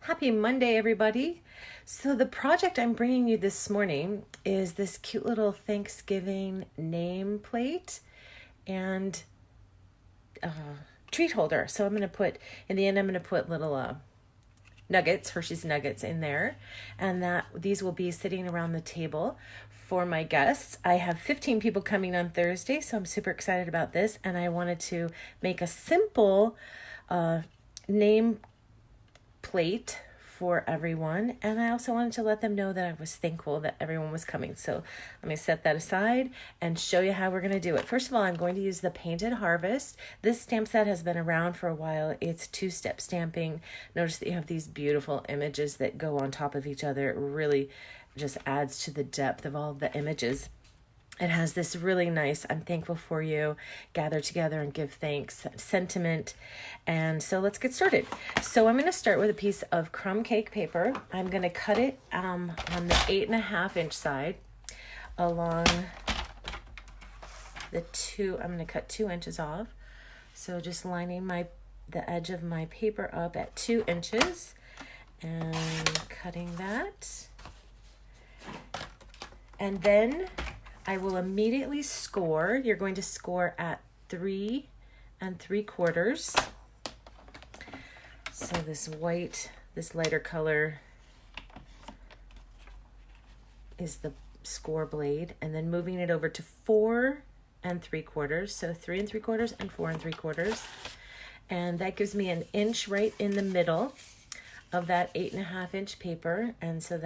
Happy Monday, everybody. So the project I'm bringing you this morning is this cute little Thanksgiving nameplate and treat holder. So I'm going to put, in the end, I'm going to put little nuggets, Hershey's nuggets in there. And these will be sitting around the table for my guests. I have 15 people coming on Thursday, so I'm super excited about this. And I wanted to make a simple name plate for everyone, and I also wanted to let them know that I was thankful that everyone was coming. So let me set that aside and show you how we're going to do it. First of all, I'm going to use the Painted Harvest. This stamp set has been around for a while. It's two-step stamping. Notice that you have these beautiful images that go on top of each other. It really just adds to the depth of all of the images. It has this really nice, I'm thankful for you, gather together and give thanks sentiment. And so let's get started. So I'm going to start with a piece of Crumb Cake paper. I'm going to cut it on the 8.5 inch side along the I'm going to cut 2 inches off. So just lining the edge of my paper up at 2 inches and cutting that. And then I will immediately score. You're going to score at 3 3/4. So this white, this lighter color is the score blade, and then moving it over to 4 3/4. So 3 3/4 and 4 3/4. And that gives me an inch right in the middle of that 8.5 inch paper. And so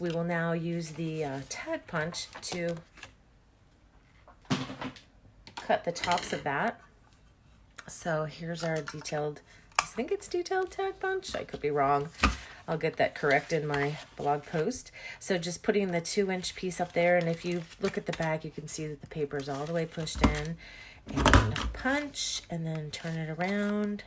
we will now use the tag punch to cut the tops of that. So here's our detailed, I think it's detailed tag punch. I could be wrong. I'll get that correct in my blog post. So just putting the 2 inch piece up there. And if you look at the back, you can see that the paper is all the way pushed in. And punch, and then turn it around.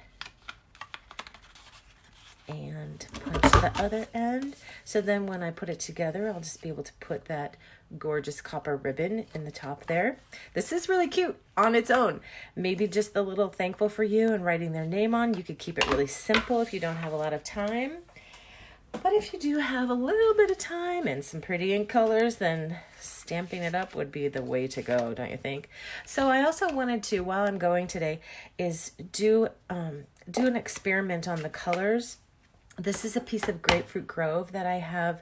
And punch the other end. So then when I put it together, I'll just be able to put that gorgeous copper ribbon in the top there. This is really cute on its own. Maybe just the little thankful for you and writing their name on. You could keep it really simple if you don't have a lot of time. But if you do have a little bit of time and some pretty ink colors, then stamping it up would be the way to go, don't you think? So I also wanted to, while I'm going today, is do an experiment on the colors. This is a piece of Grapefruit Grove that I have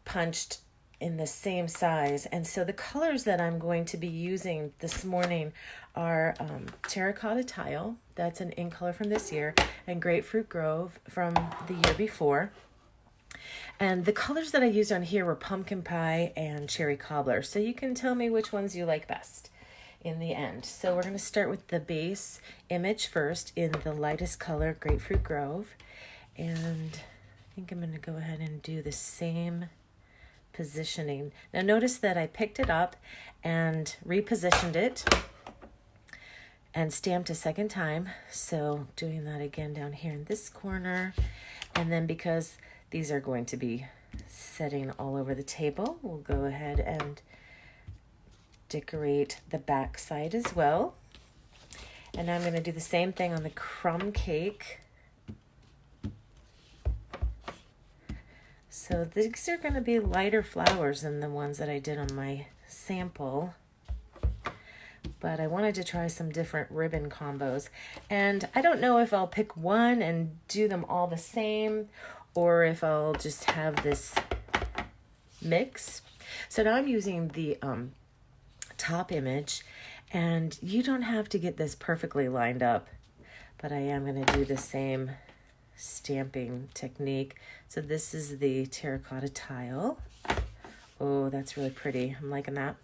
punched in the same size. And so the colors that I'm going to be using this morning are Terracotta Tile, that's an ink color from this year, and Grapefruit Grove from the year before. And the colors that I used on here were Pumpkin Pie and Cherry Cobbler. So you can tell me which ones you like best in the end. So we're going to start with the base image first in the lightest color, Grapefruit Grove. And I think I'm going to go ahead and do the same positioning. Now notice that I picked it up and repositioned it and stamped a second time. So doing that again down here in this corner. And then because these are going to be setting all over the table, we'll go ahead and decorate the back side as well. And now I'm going to do the same thing on the Crumb Cake. So these are going to be lighter flowers than the ones that I did on my sample. But I wanted to try some different ribbon combos. And I don't know if I'll pick one and do them all the same, or if I'll just have this mix. So now I'm using the top image, and you don't have to get this perfectly lined up, but I am going to do the same stamping technique. So this is the Terracotta Tile. Oh, that's really pretty. I'm liking that.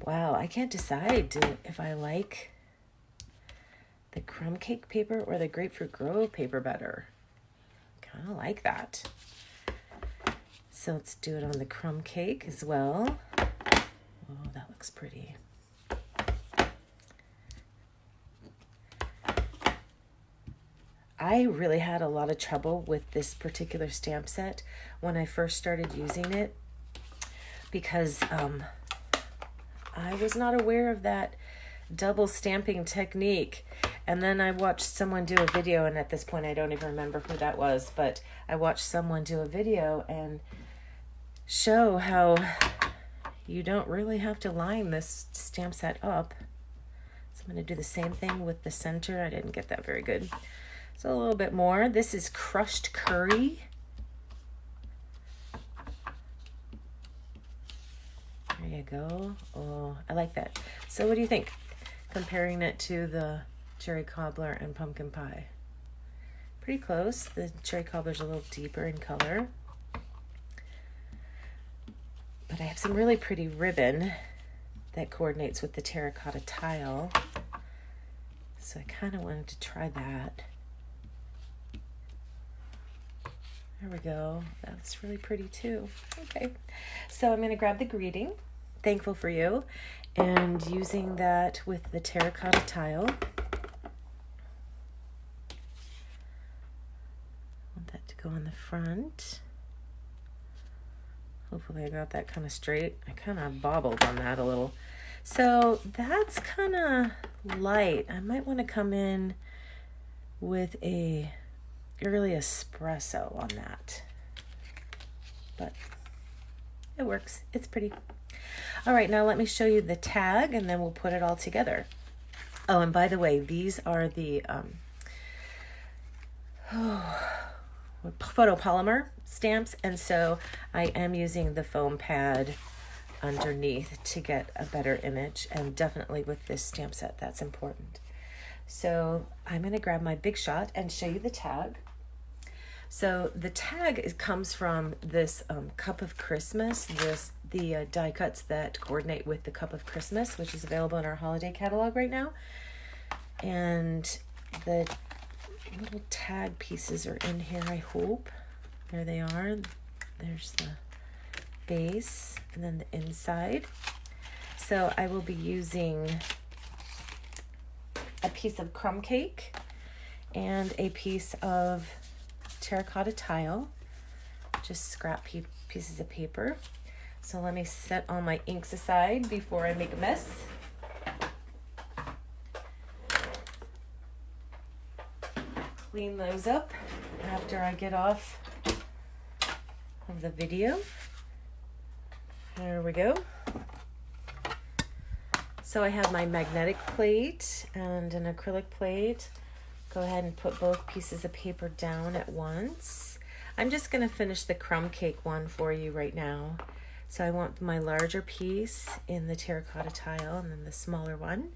Wow, I can't decide if I like the Crumb Cake paper or the Grapefruit Grove paper better. Kind of like that. So let's do it on the Crumb Cake as well. Oh, that looks pretty. I really had a lot of trouble with this particular stamp set when I first started using it because I was not aware of that double stamping technique. And then I watched someone do a video, and at this point I don't even remember who that was, but I watched someone do a video and show how you don't really have to line this stamp set up. So I'm going to do the same thing with the center. I didn't get that very good. So a little bit more. This is crushed curry. There you go. Oh, I like that. So what do you think? Comparing it to the cherry cobbler and pumpkin pie. Pretty close. The cherry cobbler's a little deeper in color. But I have some really pretty ribbon that coordinates with the terracotta tile. So I kind of wanted to try that. There we go. That's really pretty too. Okay. So I'm going to grab the greeting, thankful for you, and using that with the terracotta tile. I want that to go on the front. Hopefully I got that kind of straight. I kind of bobbled on that a little. So that's kind of light. I might want to come in with a early espresso on that. But it works. It's pretty. All right, now let me show you the tag and then we'll put it all together. Oh, and by the way, these are the photopolymer stamps, and so I am using the foam pad underneath to get a better image, and definitely with this stamp set that's important. So I'm going to grab my Big Shot and show you the tag. So the tag comes from this Cup of Christmas, the die cuts that coordinate with the Cup of Christmas, which is available in our holiday catalog right now. And the little tag pieces are in here, I hope. There they are. There's the base and then the inside. So I will be using a piece of crumb cake and a piece of terracotta tile, just scrap pieces of paper. So let me set all my inks aside before I make a mess. Clean those up after I get off of the video. There we go. So I have my magnetic plate and an acrylic plate. Go ahead and put both pieces of paper down at once. I'm just going to finish the crumb cake one for you right now. So I want my larger piece in the terracotta tile and then the smaller one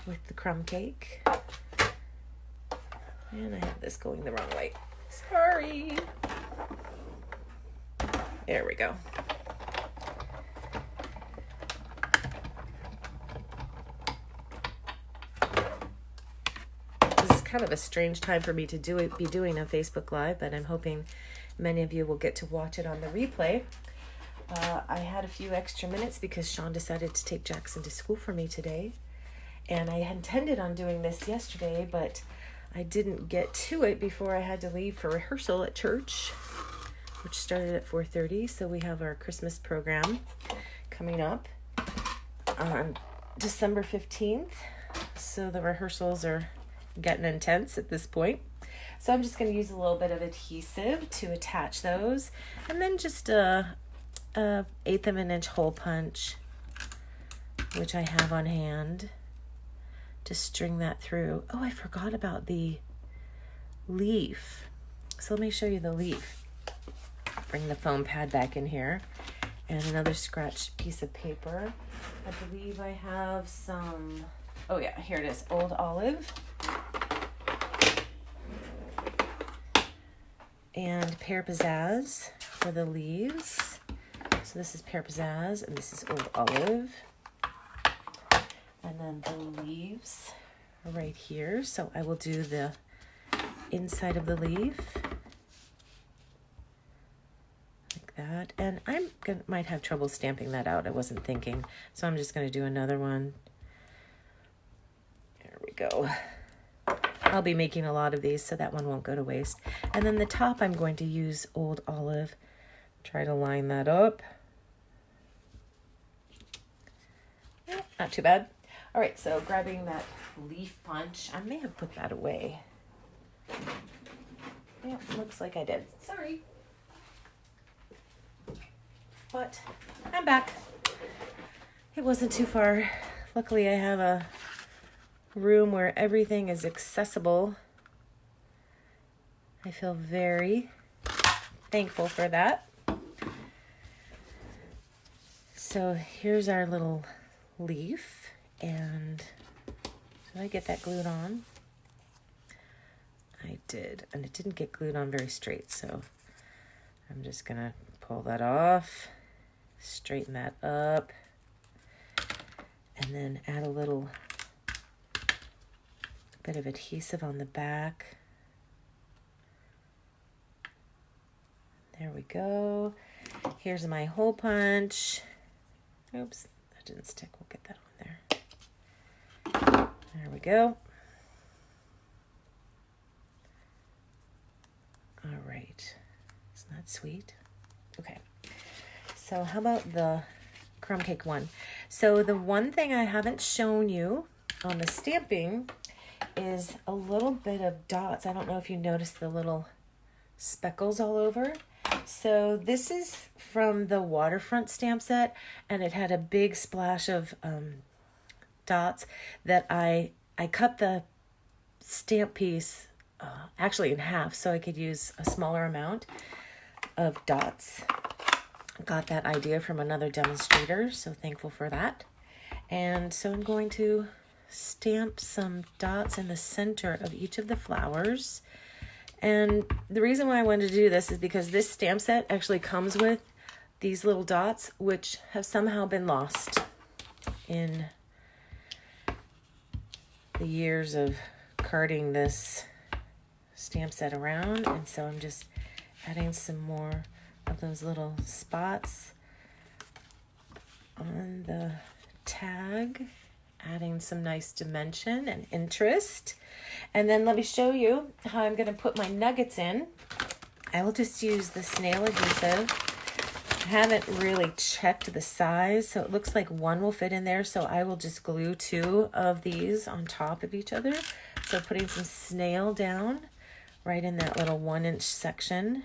with the crumb cake. And I have this going the wrong way. Sorry. There we go. This is kind of a strange time for me to be doing a Facebook Live, but I'm hoping many of you will get to watch it on the replay. I had a few extra minutes because Sean decided to take Jackson to school for me today. And I intended on doing this yesterday, but I didn't get to it before I had to leave for rehearsal at church, which started at 4:30. So we have our Christmas program coming up on December 15th. So the rehearsals are getting intense at this point. So I'm just going to use a little bit of adhesive to attach those, and then just a 1/8 of an inch hole punch, which I have on hand, to string that through. Oh, I forgot about the leaf. So let me show you the leaf. Bring the foam pad back in here, and another scratched piece of paper. I believe I have some, oh yeah, here it is, Old Olive. And Pear Pizzazz for the leaves. So this is Pear Pizzazz and this is Old Olive. And then the leaves are right here. So I will do the inside of the leaf. Like that. And might have trouble stamping that out. I wasn't thinking. So I'm just going to do another one. There we go. I'll be making a lot of these, so that one won't go to waste. And then the top, I'm going to use Old Olive. Try to line that up. Not too bad. All right, so grabbing that leaf punch. I may have put that away. Yeah, looks like I did. Sorry. But I'm back. It wasn't too far. Luckily, I have a room where everything is accessible. I feel very thankful for that. So here's our little leaf, and did I get that glued on? I did, and it didn't get glued on very straight, so I'm just gonna pull that off, straighten that up, and then add a little bit of adhesive on the back. There we go. Here's my hole punch. Oops, that didn't stick. We'll get that on there. There we go. All right. Isn't that sweet? Okay. So how about the crumb cake one? So the one thing I haven't shown you on the stamping is a little bit of dots. I don't know if you noticed the little speckles all over. So this is from the waterfront stamp set, and it had a big splash of dots that I cut the stamp piece actually in half so I could use a smaller amount of dots. Got that idea from another demonstrator, so thankful for that. And so I'm going to stamp some dots in the center of each of the flowers. And the reason why I wanted to do this is because this stamp set actually comes with these little dots, which have somehow been lost in the years of carting this stamp set around. And so I'm just adding some more of those little spots on the tag, adding some nice dimension and interest. And then let me show you how I'm going to put my nuggets in. I will just use the snail adhesive. I haven't really checked the size, so it looks like one will fit in there, so I will just glue 2 of these on top of each other. So putting some snail down right in that little 1-inch section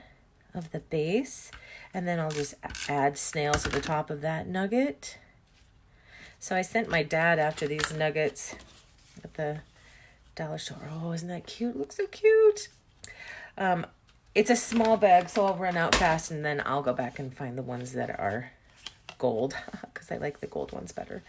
of the base, and then I'll just add snails to the top of that nugget. So I sent my dad after these nuggets at the dollar store. Oh, isn't that cute? Looks so cute. It's a small bag, so I'll run out fast, and then I'll go back and find the ones that are gold, because I like the gold ones better.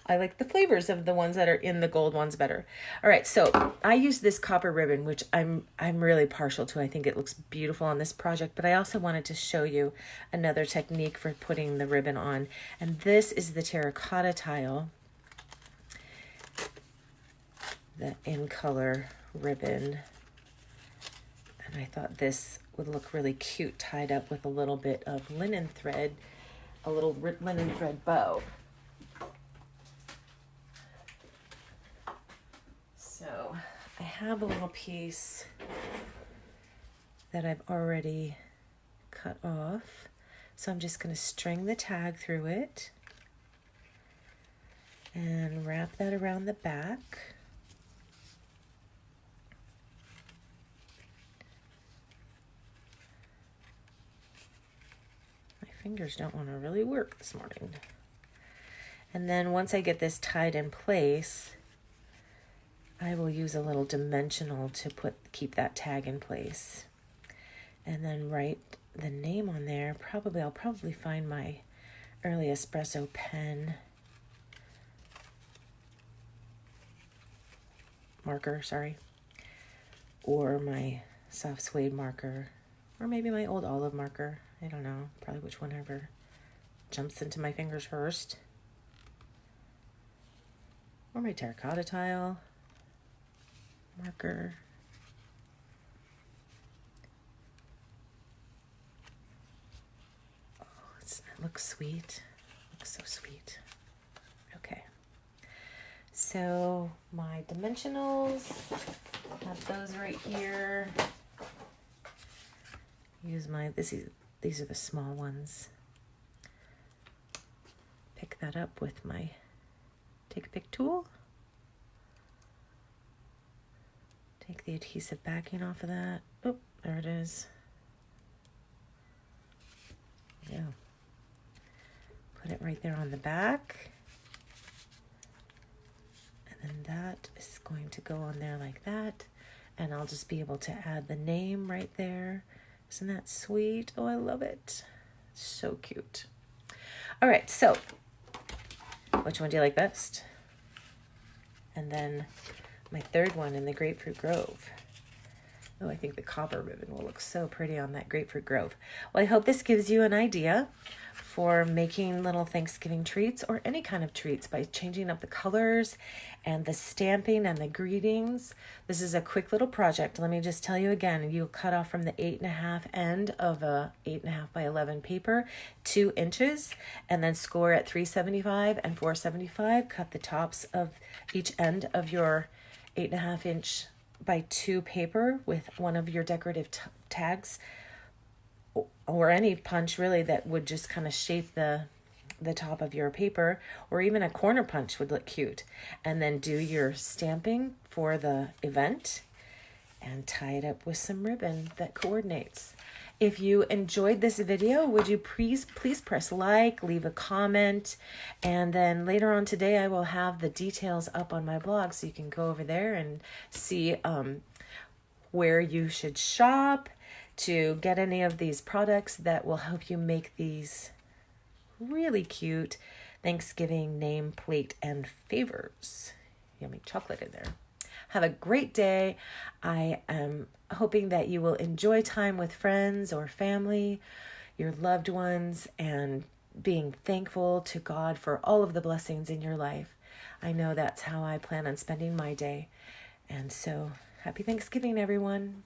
I like the flavors of the ones that are in the gold ones better. All right, so I use this copper ribbon, which I'm really partial to. I think it looks beautiful on this project, but I also wanted to show you another technique for putting the ribbon on. And this is the terracotta tile, the in color ribbon. And I thought this would look really cute tied up with a little bit of linen thread, a little linen thread bow. So I have a little piece that I've already cut off. So I'm just going to string the tag through it and wrap that around the back. My fingers don't want to really work this morning. And then once I get this tied in place, I will use a little dimensional to keep that tag in place. And then write the name on there. I'll probably find my early espresso pen marker, or my soft suede marker, or maybe my old olive marker. I don't know, probably which one ever jumps into my fingers first. Or my terracotta tile marker. Oh, it looks sweet. Looks so sweet. Okay. So my dimensionals, have those right here. Use these are the small ones. Pick that up with my take a pick tool. Take the adhesive backing off of that. Oh, there it is. Yeah. Put it right there on the back. And then that is going to go on there like that. And I'll just be able to add the name right there. Isn't that sweet? Oh, I love it. So cute. All right, so which one do you like best? And then my third one in the Grapefruit Grove. Oh, I think the copper ribbon will look so pretty on that Grapefruit Grove. Well, I hope this gives you an idea for making little Thanksgiving treats or any kind of treats by changing up the colors and the stamping and the greetings. This is a quick little project. Let me just tell you again, you cut off from the 8.5 end of a 8.5 by 11 paper, 2 inches, and then score at 375 and 475. Cut the tops of each end of your 8.5 inch by 2 paper with one of your decorative tags, or any punch really that would just kind of shape the top of your paper, or even a corner punch would look cute. And then do your stamping for the event and tie it up with some ribbon that coordinates. If you enjoyed this video, would you please press like, leave a comment, and then later on today I will have the details up on my blog so you can go over there and see where you should shop to get any of these products that will help you make these really cute Thanksgiving nameplate and favors. Yummy chocolate in there. Have a great day. I am hoping that you will enjoy time with friends or family, your loved ones, and being thankful to God for all of the blessings in your life. I know that's how I plan on spending my day. And so, happy Thanksgiving, everyone.